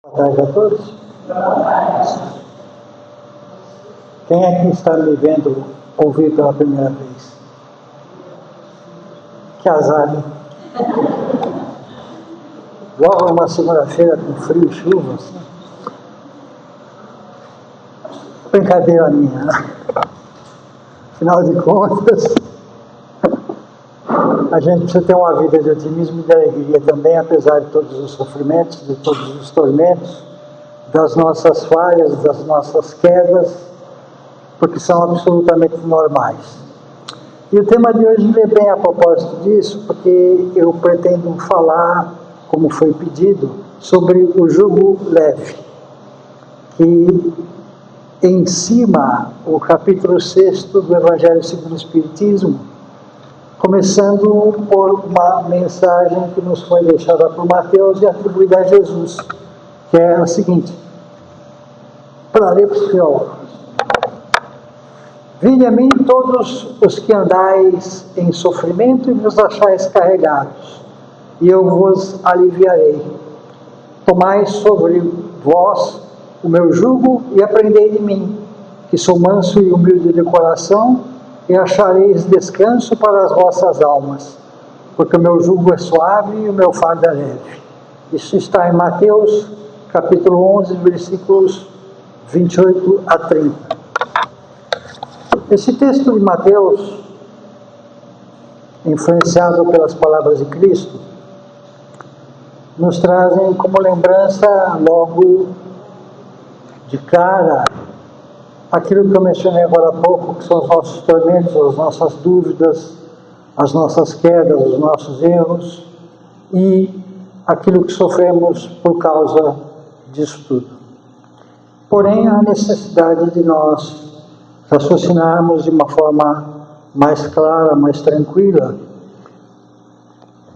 Boa tarde a todos. Quem é que está me vendo ouvir pela primeira vez? Que azar, hein? Logo uma segunda-feira com frio e chuva, assim. Brincadeira minha, né? Afinal de contas, a gente precisa ter uma vida de otimismo e de alegria também, apesar de todos os sofrimentos, de todos os tormentos, das nossas falhas, das nossas quedas, porque são absolutamente normais. E o tema de hoje vem bem a propósito disso, porque eu pretendo falar, como foi pedido, sobre o jugo leve, que encima o capítulo 6 do Evangelho segundo o Espiritismo, começando por uma mensagem que nos foi deixada por Mateus e atribuída a Jesus, que é a seguinte: para ler para os teólogos: vinde a mim todos os que andais em sofrimento e vos achais carregados, e eu vos aliviarei. Tomai sobre vós o meu jugo e aprendei de mim, que sou manso e humilde de coração, e achareis descanso para as vossas almas, porque o meu jugo é suave e o meu fardo é leve. Isso está em Mateus, capítulo 11, versículos 28 a 30. Esse texto de Mateus, influenciado pelas palavras de Cristo, nos trazem como lembrança logo de cara aquilo que eu mencionei agora há pouco, que são os nossos tormentos, as nossas dúvidas, as nossas quedas, os nossos erros e aquilo que sofremos por causa disso tudo. Porém, há necessidade de nós raciocinarmos de uma forma mais clara, mais tranquila,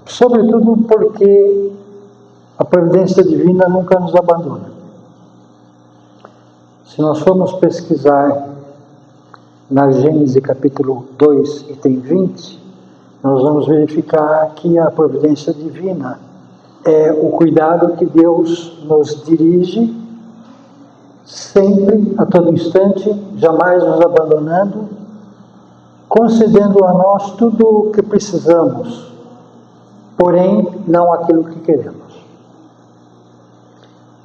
sobretudo porque a providência divina nunca nos abandona. Se nós formos pesquisar na Gênesis capítulo 2, item 20, nós vamos verificar que a providência divina é o cuidado que Deus nos dirige, sempre, a todo instante, jamais nos abandonando, concedendo a nós tudo o que precisamos, porém não aquilo que queremos.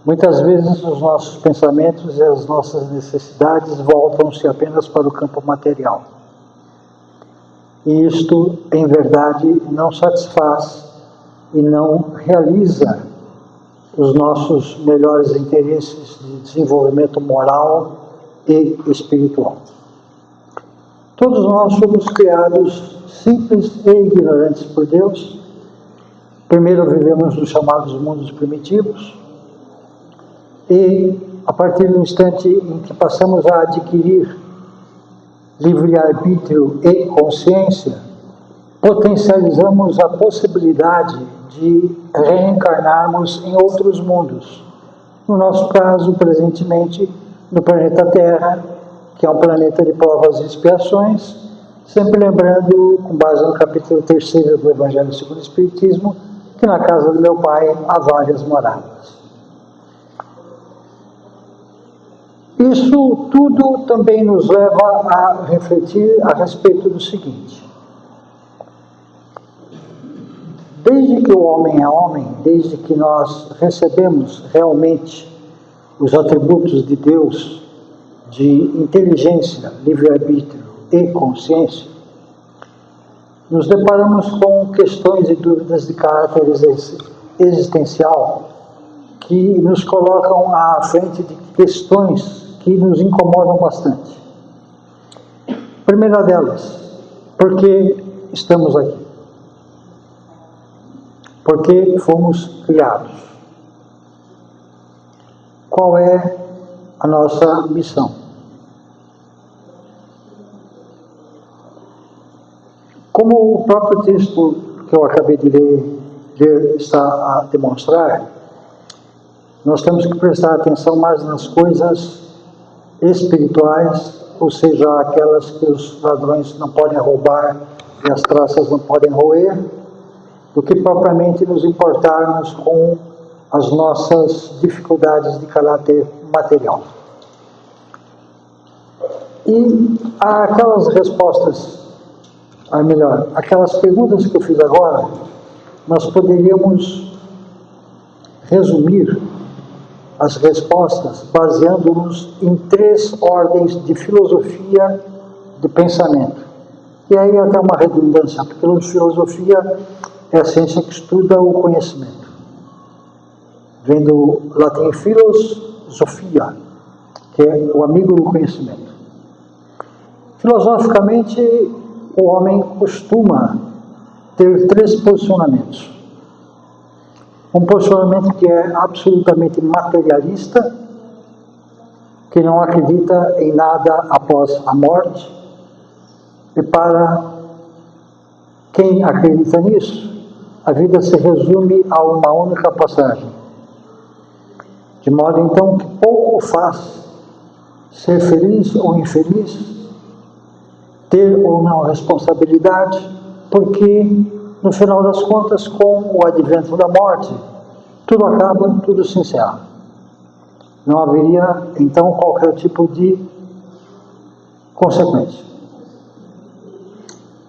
Muitas vezes os nossos pensamentos e as nossas necessidades voltam-se apenas para o campo material. E isto, em verdade, não satisfaz e não realiza os nossos melhores interesses de desenvolvimento moral e espiritual. Todos nós somos criados simples e ignorantes por Deus. Primeiro vivemos nos chamados mundos primitivos, e a partir do instante em que passamos a adquirir livre-arbítrio e consciência, potencializamos a possibilidade de reencarnarmos em outros mundos. No nosso caso, presentemente, no planeta Terra, que é um planeta de provas e expiações, sempre lembrando, com base no capítulo 3 do Evangelho segundo o Espiritismo, que na casa do meu pai há várias moradas. Isso tudo também nos leva a refletir a respeito do seguinte: desde que o homem é homem, desde que nós recebemos realmente os atributos de Deus de inteligência, livre-arbítrio e consciência, nos deparamos com questões e dúvidas de caráter existencial que nos colocam à frente de questões que nos incomodam bastante. Primeira delas: por que estamos aqui? Por que fomos criados? Qual é a nossa missão? Como o próprio texto que eu acabei de ler está a demonstrar, nós temos que prestar atenção mais nas coisas espirituais, ou seja, aquelas que os ladrões não podem roubar e as traças não podem roer, do que propriamente nos importarmos com as nossas dificuldades de caráter material. E aquelas respostas, melhor, aquelas perguntas que eu fiz agora, nós poderíamos resumir as respostas baseando-nos em 3 ordens de filosofia de pensamento. E aí até uma redundância, porque a filosofia é a ciência que estuda o conhecimento. Vem do latim philos, sofia, que é o amigo do conhecimento. Filosoficamente, o homem costuma ter 3 posicionamentos. Um posicionamento que é absolutamente materialista, que não acredita em nada após a morte, e para quem acredita nisso, a vida se resume a uma única passagem. De modo então que pouco faz ser feliz ou infeliz, ter ou não responsabilidade, porque no final das contas, com o advento da morte, tudo acaba, tudo se encerra. Não haveria então qualquer tipo de consequência.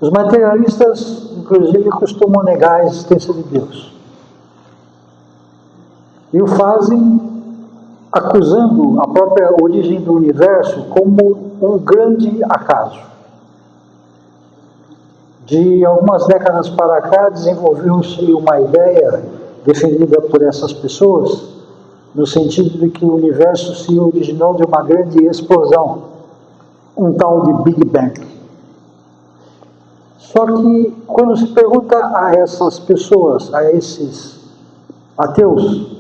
Os materialistas, inclusive, costumam negar a existência de Deus. E o fazem acusando a própria origem do universo como um grande acaso. De algumas décadas para cá, desenvolveu-se uma ideia defendida por essas pessoas, no sentido de que o universo se originou de uma grande explosão, um tal de Big Bang. Só que, quando se pergunta a essas pessoas, a esses ateus,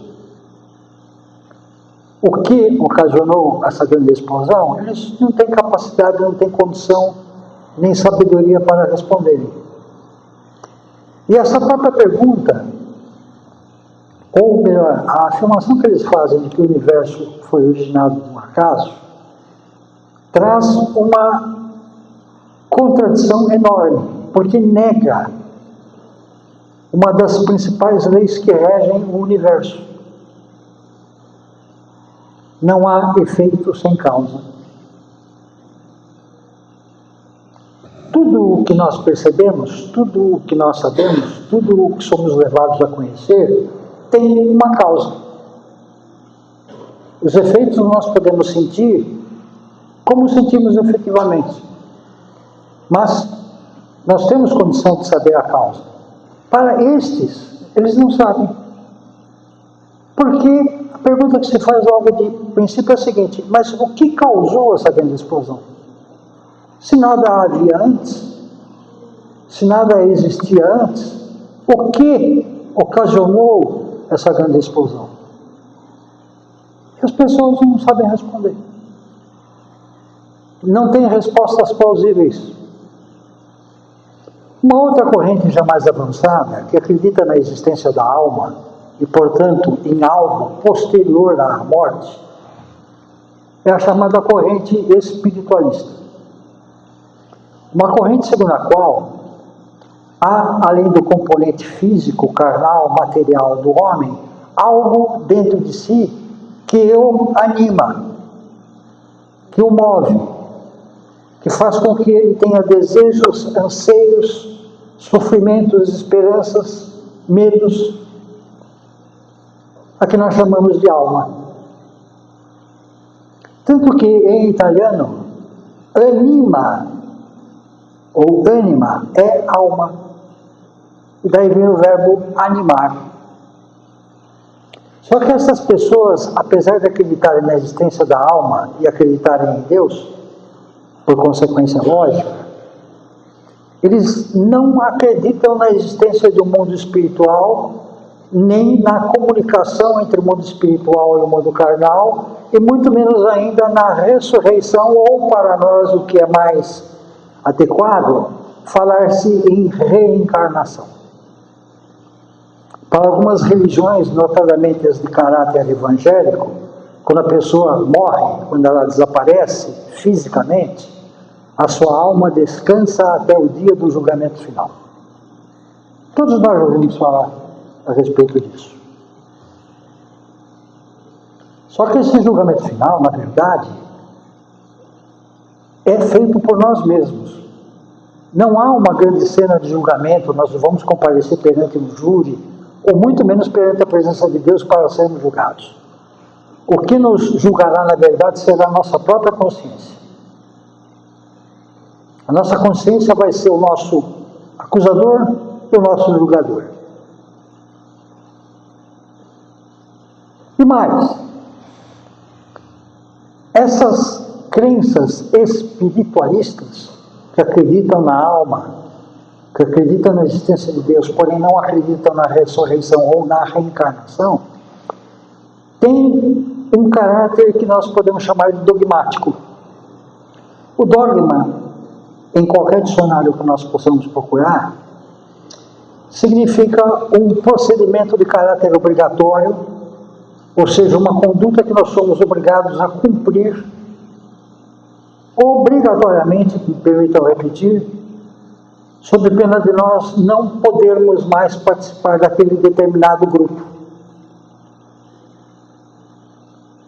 o que ocasionou essa grande explosão, eles não têm capacidade, não têm condição, nem sabedoria para responderem. E essa própria pergunta, ou melhor, a afirmação que eles fazem de que o universo foi originado de um acaso, traz uma contradição enorme, porque nega uma das principais leis que regem o universo. Não há efeito sem causa. Tudo o que nós percebemos, tudo o que nós sabemos, tudo o que somos levados a conhecer, tem uma causa. Os efeitos nós podemos sentir como sentimos efetivamente. Mas nós temos condição de saber a causa. Para estes, eles não sabem. Porque a pergunta que se faz logo de princípio é a seguinte: mas o que causou essa grande explosão? Se nada havia antes, se nada existia antes, o que ocasionou essa grande explosão? E as pessoas não sabem responder. Não têm respostas plausíveis. Uma outra corrente já mais avançada, que acredita na existência da alma e, portanto, em algo posterior à morte, é a chamada corrente espiritualista. Uma corrente segundo a qual há, além do componente físico, carnal, material do homem, algo dentro de si que o anima, que o move, que faz com que ele tenha desejos, anseios, sofrimentos, esperanças, medos, a que nós chamamos de alma. Tanto que em italiano, anima ou anima é alma. E daí vem o verbo animar. Só que essas pessoas, apesar de acreditarem na existência da alma e acreditarem em Deus, por consequência lógica, eles não acreditam na existência de um mundo espiritual, nem na comunicação entre o mundo espiritual e o mundo carnal, e muito menos ainda na ressurreição, ou para nós o que é mais adequado, falar-se em reencarnação. Para algumas religiões, notadamente as de caráter evangélico, quando a pessoa morre, quando ela desaparece fisicamente, a sua alma descansa até o dia do julgamento final. Todos nós já ouvimos falar a respeito disso. Só que esse julgamento final, na verdade, é feito por nós mesmos. Não há uma grande cena de julgamento, nós vamos comparecer perante um júri, ou muito menos perante a presença de Deus para sermos julgados. O que nos julgará, na verdade, será a nossa própria consciência. A nossa consciência vai ser o nosso acusador e o nosso julgador. E mais, essas crenças espiritualistas que acreditam na alma, que acreditam na existência de Deus, porém não acreditam na ressurreição ou na reencarnação, têm um caráter que nós podemos chamar de dogmático. O dogma, em qualquer dicionário que nós possamos procurar, significa um procedimento de caráter obrigatório, ou seja, uma conduta que nós somos obrigados a cumprir, obrigatoriamente, me permitam repetir, sob pena de nós não podermos mais participar daquele determinado grupo.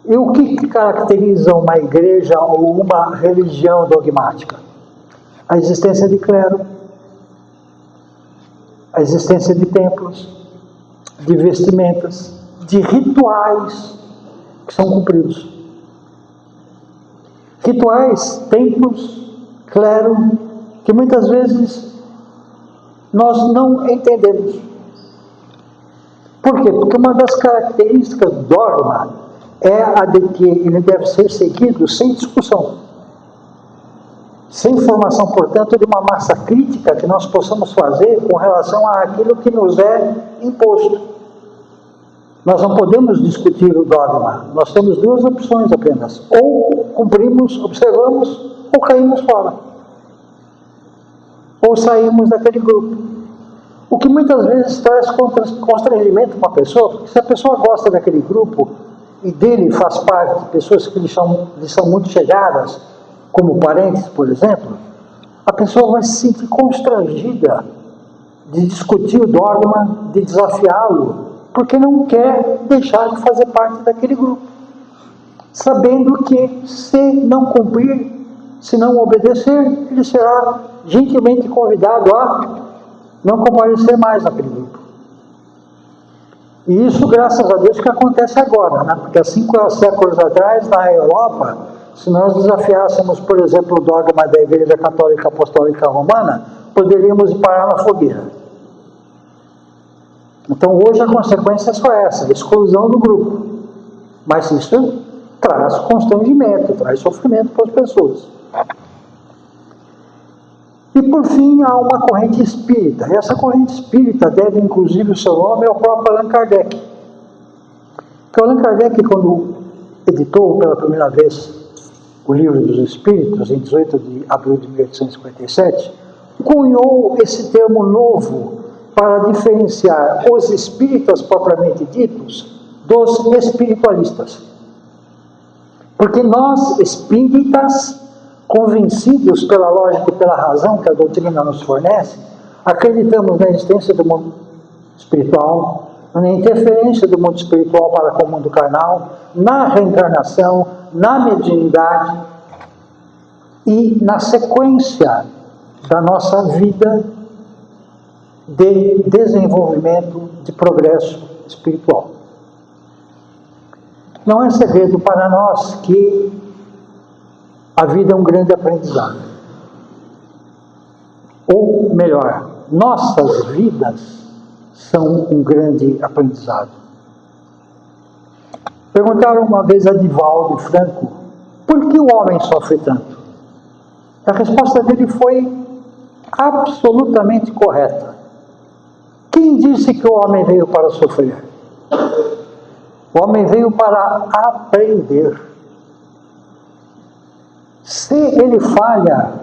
E o que caracteriza uma igreja ou uma religião dogmática? A existência de clero, a existência de templos, de vestimentas, de rituais que são cumpridos. Rituais, templos, clero, que muitas vezes nós não entendemos. Por quê? Porque uma das características do dogma é a de que ele deve ser seguido sem discussão, sem formação, portanto, de uma massa crítica que nós possamos fazer com relação àquilo que nos é imposto. Nós não podemos discutir o dogma, nós temos duas opções apenas: ou cumprimos, observamos, ou caímos fora, ou saímos daquele grupo. O que muitas vezes traz constrangimento para a pessoa, porque se a pessoa gosta daquele grupo e dele faz parte de pessoas que lhe são muito chegadas, como parentes, por exemplo, a pessoa vai se sentir constrangida de discutir o dogma, de desafiá-lo, porque não quer deixar de fazer parte daquele grupo, sabendo que se não cumprir, se não obedecer, ele será gentilmente convidado a não comparecer mais naquele grupo. E isso, graças a Deus, que acontece agora, né? Porque há 5 séculos atrás, na Europa, se nós desafiássemos, por exemplo, o dogma da Igreja Católica Apostólica Romana, poderíamos ir parar na fogueira. Então, hoje a consequência é só essa, a exclusão do grupo. Mas isso traz constrangimento, traz sofrimento para as pessoas. E, por fim, há uma corrente espírita. E essa corrente espírita deve, inclusive, o seu nome ao próprio Allan Kardec. Porque Allan Kardec, quando editou pela primeira vez o Livro dos Espíritos, em 18 de abril de 1857, cunhou esse termo novo para diferenciar os espíritas propriamente ditos dos espiritualistas. Porque nós, espíritas, convencidos pela lógica e pela razão que a doutrina nos fornece, acreditamos na existência do mundo espiritual, na interferência do mundo espiritual para com o mundo carnal, na reencarnação, na mediunidade e na sequência da nossa vida de desenvolvimento, de progresso espiritual. Não é segredo para nós que a vida é um grande aprendizado. Ou melhor, nossas vidas são um grande aprendizado. Perguntaram uma vez a Divaldo Franco, por que o homem sofre tanto? A resposta dele foi absolutamente correta. Quem disse que o homem veio para sofrer? O homem veio para aprender. Se ele falha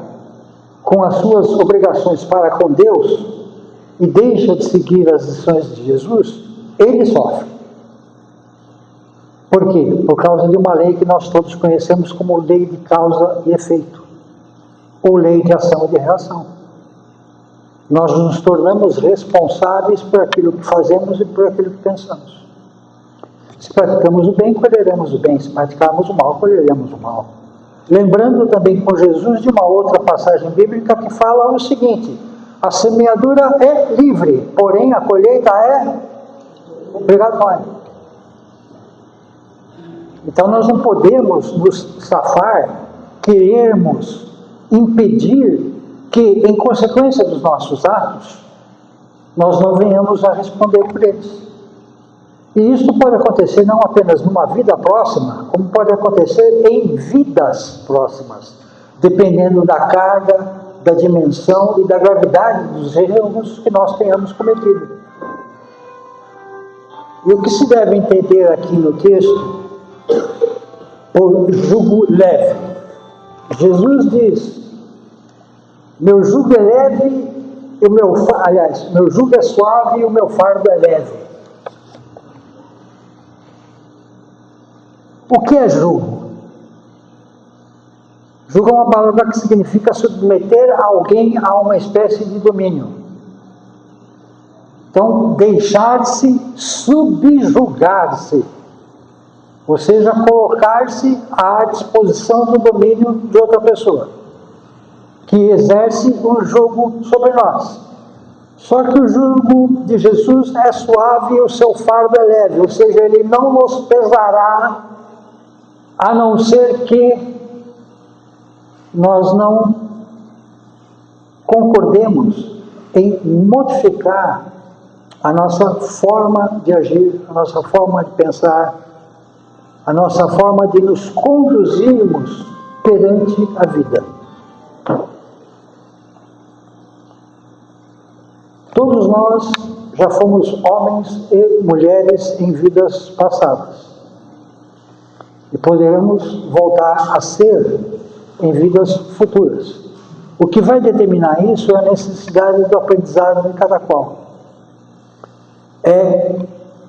com as suas obrigações para com Deus e deixa de seguir as lições de Jesus, ele sofre. Por quê? Por causa de uma lei que nós todos conhecemos como lei de causa e efeito, ou lei de ação e de reação. Nós nos tornamos responsáveis por aquilo que fazemos e por aquilo que pensamos. Se praticamos o bem, colheremos o bem. Se praticarmos o mal, colheremos o mal. Lembrando também com Jesus de uma outra passagem bíblica que fala o seguinte: a semeadura é livre, porém a colheita é obrigatória. Então nós não podemos nos safar, querermos impedir que, em consequência dos nossos atos, nós não venhamos a responder por eles. E isso pode acontecer não apenas numa vida próxima, como pode acontecer em vidas próximas, dependendo da carga, da dimensão e da gravidade dos erros que nós tenhamos cometido. E o que se deve entender aqui no texto, por jugo leve. Jesus diz: meu jugo é leve, e meu jugo é suave e o meu fardo é leve. O que é jugo? Jugo é uma palavra que significa submeter alguém a uma espécie de domínio. Então, deixar-se subjugar-se, ou seja, colocar-se à disposição do domínio de outra pessoa, que exerce um jugo sobre nós. Só que o jugo de Jesus é suave e o seu fardo é leve, ou seja, ele não nos pesará, a não ser que nós não concordemos em modificar a nossa forma de agir, a nossa forma de pensar, a nossa forma de nos conduzirmos perante a vida. Todos nós já fomos homens e mulheres em vidas passadas. E poderemos voltar a ser em vidas futuras. O que vai determinar isso é a necessidade do aprendizado de cada qual. É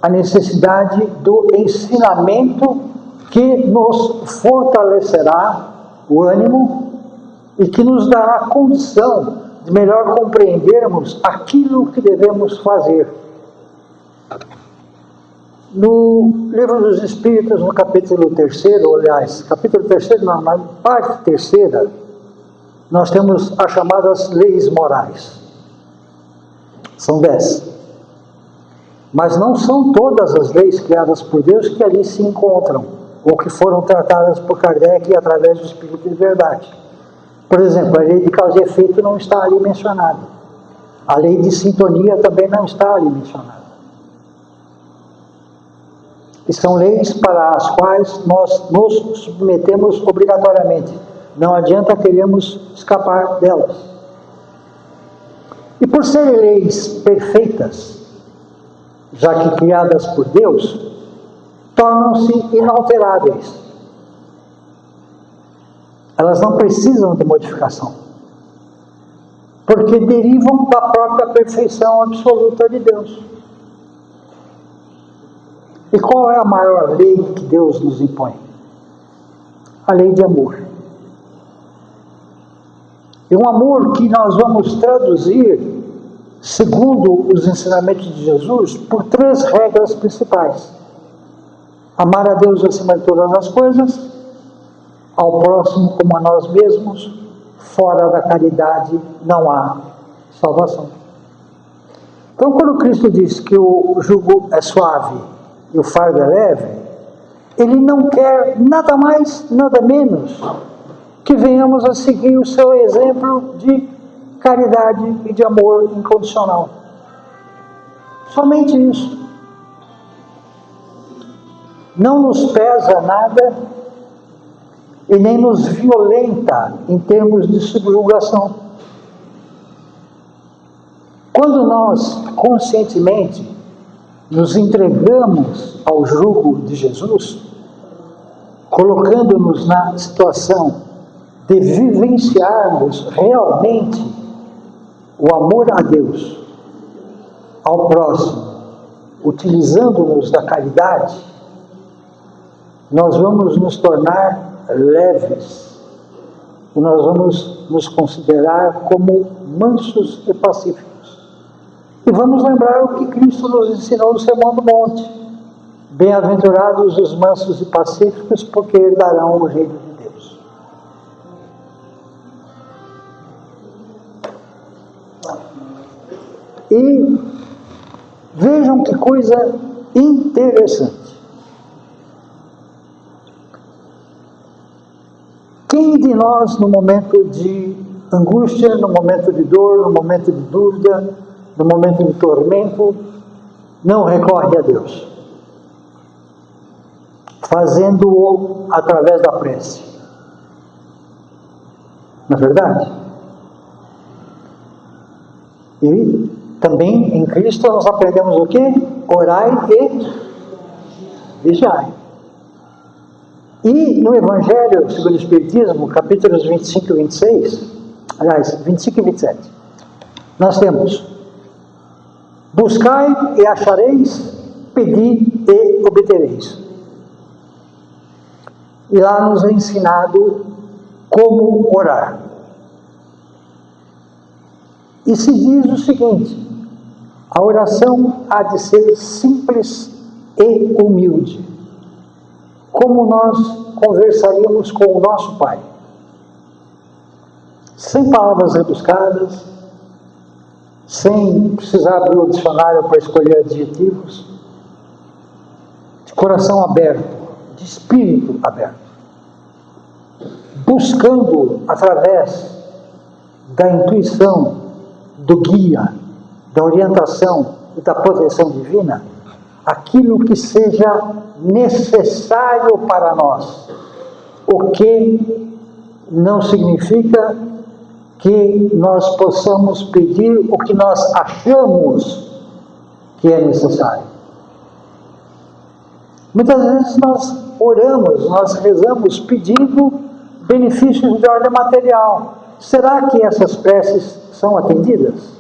a necessidade do ensinamento que nos fortalecerá o ânimo e que nos dará condição de melhor compreendermos aquilo que devemos fazer. No Livro dos Espíritos, no capítulo 3º, aliás, capítulo 3º não, na parte 3ª, nós temos as chamadas leis morais. São 10. Mas não são todas as leis criadas por Deus que ali se encontram, ou que foram tratadas por Kardec através do Espírito de Verdade. Por exemplo, a lei de causa e efeito não está ali mencionada. A lei de sintonia também não está ali mencionada. E são leis para as quais nós nos submetemos obrigatoriamente. Não adianta queremos escapar delas. E por serem leis perfeitas, já que criadas por Deus, tornam-se inalteráveis. Elas não precisam de modificação, porque derivam da própria perfeição absoluta de Deus. E qual é a maior lei que Deus nos impõe? A lei de amor. E um amor que nós vamos traduzir, segundo os ensinamentos de Jesus, por 3 regras principais: amar a Deus acima de todas as coisas, ao próximo como a nós mesmos, fora da caridade não há salvação. Então, quando Cristo diz que o jugo é suave e o fardo é leve, Ele não quer nada mais, nada menos que venhamos a seguir o seu exemplo de caridade e de amor incondicional. Somente isso. Não nos pesa nada e nem nos violenta em termos de subjugação. Quando nós conscientemente nos entregamos ao jugo de Jesus, colocando-nos na situação de vivenciarmos realmente o amor a Deus, ao próximo, utilizando-nos da caridade, nós vamos nos tornar leves e nós vamos nos considerar como mansos e pacíficos. E vamos lembrar o que Cristo nos ensinou no Sermão do Monte: Bem-aventurados os mansos e pacíficos, porque herdarão o reino de Deus. E vejam que coisa interessante. Quem de nós, no momento de angústia, no momento de dor, no momento de dúvida, no momento de tormento, não recorre a Deus, fazendo-o através da prece? Não é verdade? E também em Cristo nós aprendemos o quê? Orai e vigiai. E no Evangelho segundo o Espiritismo, capítulos 25 e 26, aliás, 25 e 27, nós temos: buscai e achareis, pedi e obtereis. E lá nos é ensinado como orar. E se diz o seguinte: a oração há de ser simples e humilde, como nós conversaríamos com o nosso Pai, sem palavras rebuscadas, sem precisar abrir o dicionário para escolher adjetivos, de coração aberto, de espírito aberto, buscando através da intuição, do guia, da orientação e da proteção divina, aquilo que seja necessário para nós, o que não significa que nós possamos pedir o que nós achamos que é necessário. Muitas vezes nós oramos, nós rezamos pedindo benefícios de ordem material. Será que essas preces são atendidas?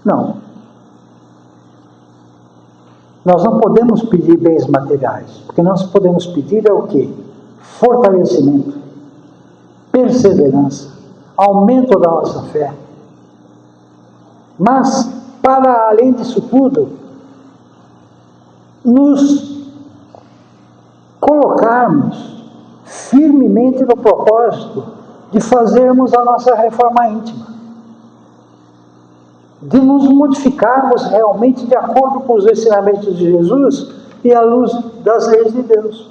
Não. Nós não podemos pedir bens materiais, porque nós podemos pedir é o quê? Fortalecimento, perseverança, aumento da nossa fé. Mas, para além disso tudo, nos colocarmos firmemente no propósito de fazermos a nossa reforma íntima, de nos modificarmos realmente de acordo com os ensinamentos de Jesus e à luz das leis de Deus,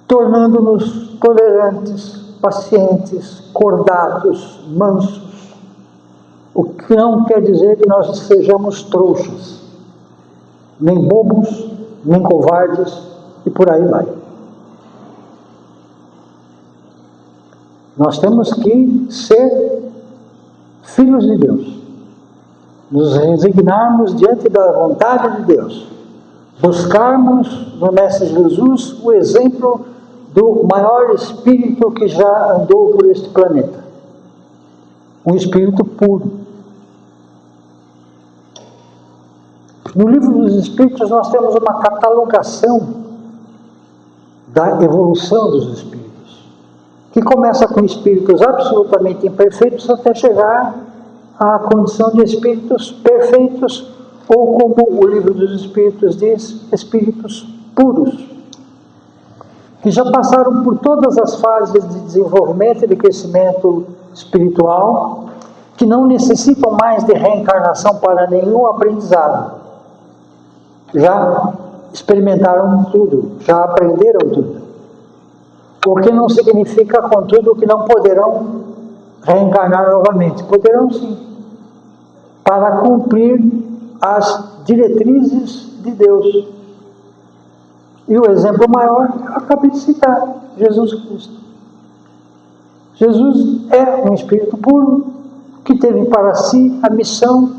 tornando-nos tolerantes, pacientes, cordatos, mansos, o que não quer dizer que nós sejamos trouxas, nem bobos, nem covardes, e por aí vai. Nós temos que ser filhos de Deus, nos resignarmos diante da vontade de Deus, buscarmos no Mestre Jesus o exemplo do maior espírito que já andou por este planeta, um espírito puro. No Livro dos Espíritos nós temos uma catalogação da evolução dos espíritos, que começa com espíritos absolutamente imperfeitos até chegar à condição de espíritos perfeitos, ou como o Livro dos Espíritos diz, espíritos puros, que já passaram por todas as fases de desenvolvimento e de crescimento espiritual, que não necessitam mais de reencarnação para nenhum aprendizado. Já experimentaram tudo, já aprenderam tudo. O que não significa, contudo, que não poderão reencarnar novamente. Poderão sim, para cumprir as diretrizes de Deus. E o exemplo maior, eu acabei de citar, Jesus Cristo. Jesus é um espírito puro, que teve para si a missão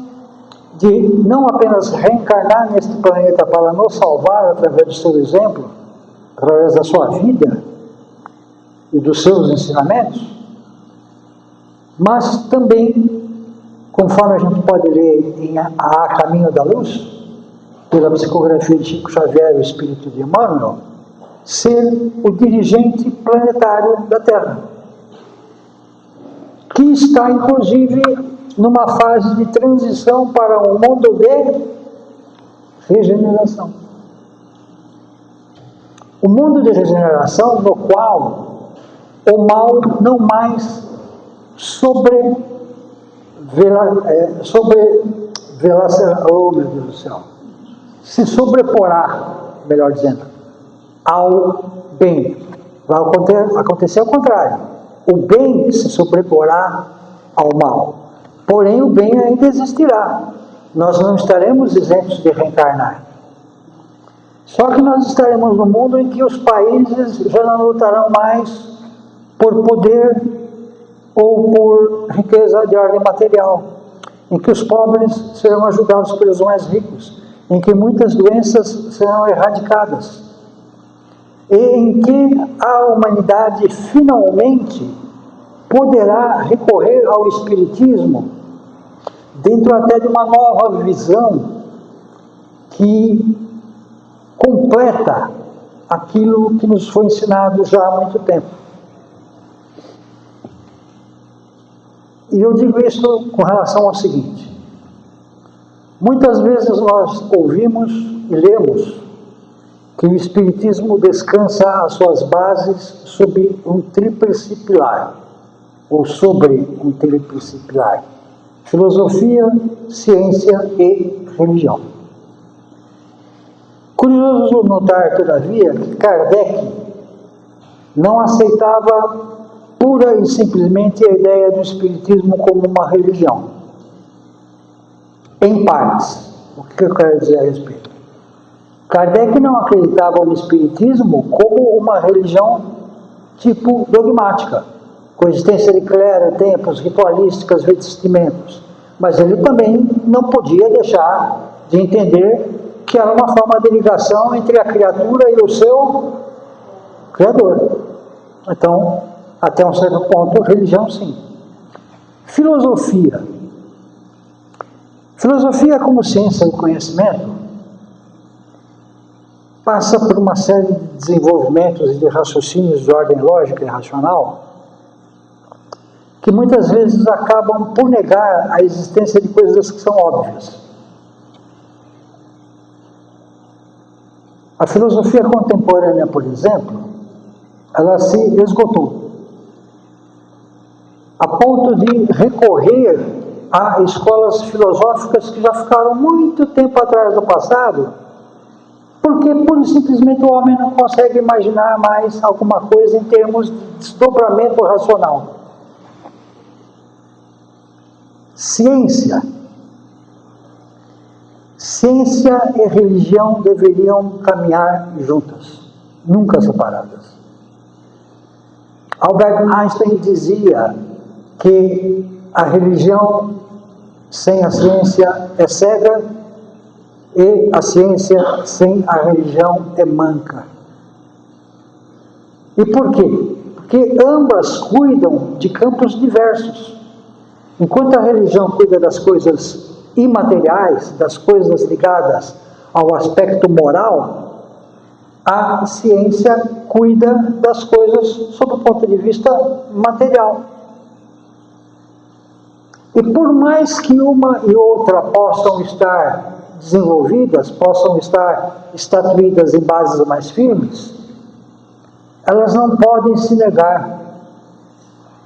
de não apenas reencarnar neste planeta para nos salvar através do seu exemplo, através da sua vida e dos seus ensinamentos, mas também, conforme a gente pode ler em A Caminho da Luz, pela psicografia de Chico Xavier, o Espírito de Emmanuel, ser o dirigente planetário da Terra, que está, inclusive, numa fase de transição para um mundo de regeneração. O mundo de regeneração no qual o mal não mais oh meu Deus do céu, se sobreporá, melhor dizendo, ao bem. Vai acontecer ao contrário. O bem se sobreporá ao mal. Porém, o bem ainda existirá. Nós não estaremos isentos de reencarnar. Só que nós estaremos num mundo em que os países já não lutarão mais por poder ou por riqueza de ordem material, em que os pobres serão ajudados pelos mais ricos, em que muitas doenças serão erradicadas, e em que a humanidade finalmente poderá recorrer ao Espiritismo dentro até de uma nova visão que completa aquilo que nos foi ensinado já há muito tempo. E eu digo isso com relação ao seguinte: muitas vezes nós ouvimos e lemos que o Espiritismo descansa as suas bases sob um tríplice pilar, ou sobre um tríplice pilar: filosofia, ciência e religião. Curioso notar, todavia, que Kardec não aceitava pura e simplesmente a ideia do Espiritismo como uma religião. Em partes. O que eu quero dizer a respeito? Kardec não acreditava no Espiritismo como uma religião tipo dogmática, com existência de clero, templos, ritualísticas, vestimentos. Mas ele também não podia deixar de entender que era uma forma de ligação entre a criatura e o seu Criador. Então, até um certo ponto, religião sim. Filosofia. Filosofia como ciência do conhecimento passa por uma série de desenvolvimentos e de raciocínios de ordem lógica e racional que muitas vezes acabam por negar a existência de coisas que são óbvias. A filosofia contemporânea, por exemplo, ela se esgotou, a ponto de recorrer a escolas filosóficas que já ficaram muito tempo atrás do passado, porque pura e simplesmente o homem não consegue imaginar mais alguma coisa em termos de desdobramento racional. Ciência. Ciência e religião deveriam caminhar juntas, nunca separadas. Albert Einstein dizia que a religião sem a ciência é cega e a ciência sem a religião é manca. E por quê? Porque ambas cuidam de campos diversos. Enquanto a religião cuida das coisas imateriais, das coisas ligadas ao aspecto moral, a ciência cuida das coisas sob o ponto de vista material. E por mais que uma e outra possam estar desenvolvidas, possam estar estatuídas em bases mais firmes, elas não podem se negar,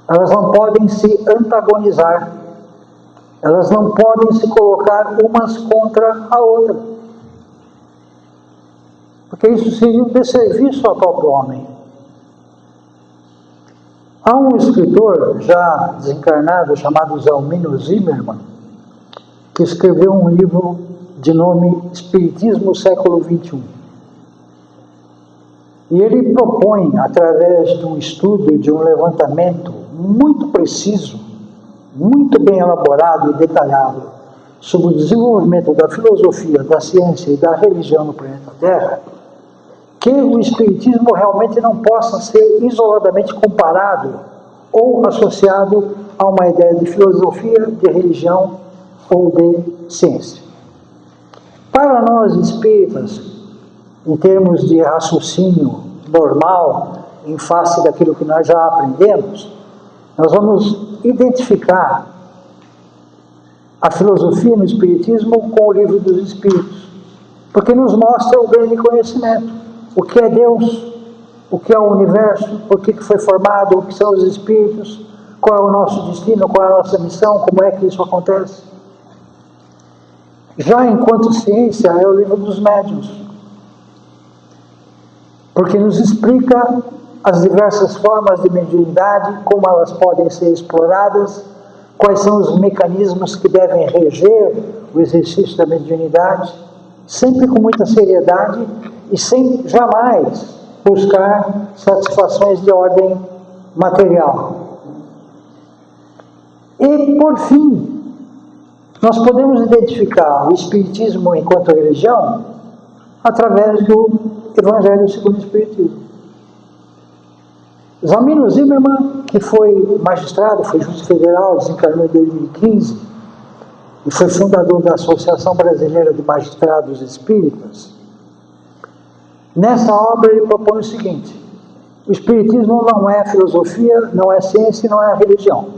elas não podem se antagonizar, elas não podem se colocar umas contra a outra, porque isso seria um desserviço ao próprio homem. Há um escritor já desencarnado chamado Zalmino Zimmermann, que escreveu um livro de nome Espiritismo Século XXI. E ele propõe, através de um estudo, de um levantamento muito preciso, muito bem elaborado e detalhado, sobre o desenvolvimento da filosofia, da ciência e da religião no planeta Terra, que o Espiritismo realmente não possa ser isoladamente comparado ou associado a uma ideia de filosofia, de religião ou de ciência. Para nós espíritas, em termos de raciocínio normal, em face daquilo que nós já aprendemos, nós vamos identificar a filosofia no Espiritismo com o Livro dos Espíritos, porque nos mostra o grande conhecimento. O que é Deus, o que é o universo, por que foi formado, o que são os espíritos, qual é o nosso destino, qual é a nossa missão, como é que isso acontece. Já enquanto ciência, é o livro dos médiuns, porque nos explica as diversas formas de mediunidade, como elas podem ser exploradas, quais são os mecanismos que devem reger o exercício da mediunidade, sempre com muita seriedade e sem jamais buscar satisfações de ordem material. E, por fim, nós podemos identificar o Espiritismo enquanto religião através do Evangelho segundo o Espiritismo. Zalmino Zimmermann, que foi magistrado, foi juiz federal, desencarnou em 2015 e foi fundador da Associação Brasileira de Magistrados Espíritas, nessa obra ele propõe o seguinte: o Espiritismo não é filosofia, não é ciência, não é religião,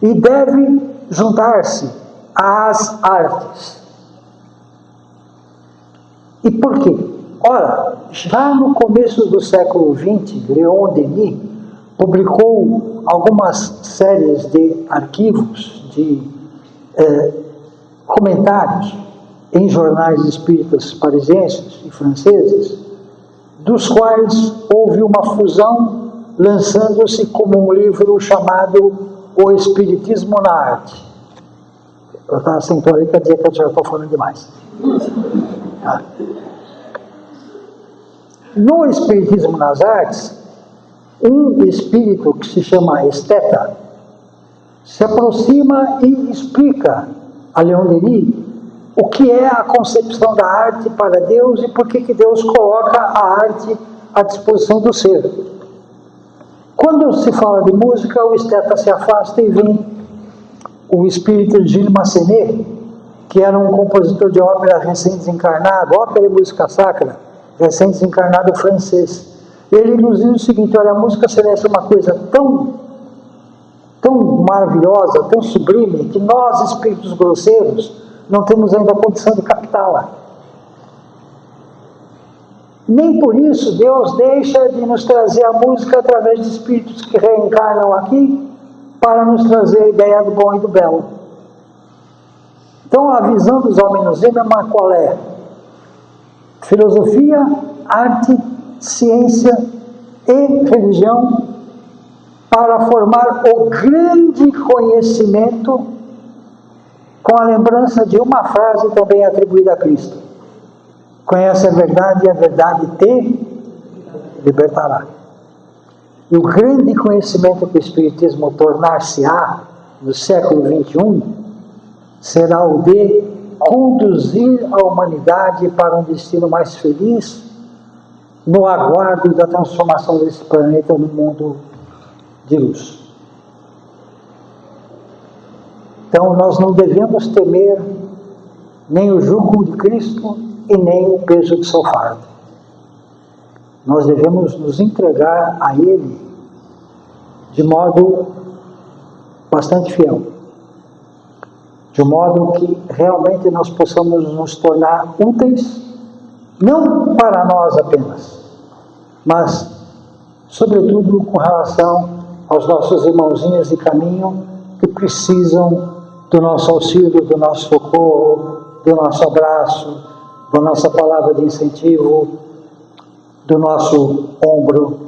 e deve juntar-se às artes. E por quê? Ora, já no começo do século XX, Leon Denis publicou algumas séries de arquivos, de comentários em jornais espíritas parisienses e franceses, dos quais houve uma fusão, lançando-se como um livro chamado O Espiritismo na Arte. Eu estava sentado ali para dizer que eu já estou falando demais. Tá. No Espiritismo nas Artes, um espírito que se chama esteta se aproxima e explica a Leon Denis o que é a concepção da arte para Deus e por que Deus coloca a arte à disposição do ser. Quando se fala de música, o esteta se afasta e vem o espírito Gilles Massenet, que era um compositor de ópera recém-desencarnado, ópera e música sacra, recém-desencarnado francês. Ele nos diz o seguinte: olha, a música celeste é uma coisa tão maravilhosa, tão sublime, que nós, espíritos grosseiros, não temos ainda a condição de captá-la. Nem por isso Deus deixa de nos trazer a música através de espíritos que reencarnam aqui para nos trazer a ideia do bom e do belo. Então a visão dos Zalmino Zimmermann qual é? Filosofia, arte, ciência e religião para formar o grande conhecimento, com a lembrança de uma frase também atribuída a Cristo: conhece a verdade e a verdade te libertará. E o grande conhecimento que o Espiritismo tornar-se-á no século XXI será o de conduzir a humanidade para um destino mais feliz, no aguardo da transformação desse planeta no mundo de luz. Então nós não devemos temer nem o jugo de Cristo e nem o peso de seu fardo. Nós devemos nos entregar a Ele de modo bastante fiel, de modo que realmente nós possamos nos tornar úteis, não para nós apenas, mas sobretudo com relação aos nossos irmãozinhos de caminho que precisam do nosso auxílio, do nosso socorro, do nosso abraço, da nossa palavra de incentivo, do nosso ombro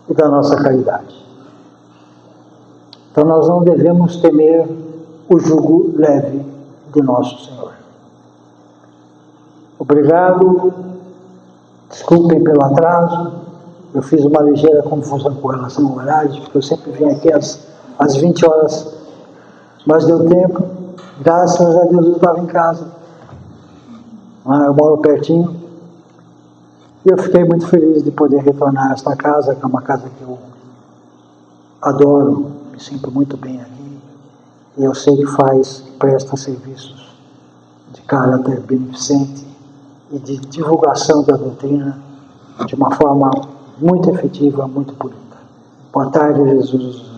e da nossa caridade. Então nós não devemos temer o jugo leve de nosso Senhor. Obrigado, desculpem pelo atraso, eu fiz uma ligeira confusão com relação ao horário, porque eu sempre venho aqui às 20 horas, mas deu tempo, graças a Deus eu estava em casa, eu moro pertinho, e eu fiquei muito feliz de poder retornar a esta casa, que é uma casa que eu adoro, me sinto muito bem aqui, e eu sei que presta serviços de caráter beneficente e de divulgação da doutrina de uma forma muito efetiva, muito bonita. Boa tarde, Jesus.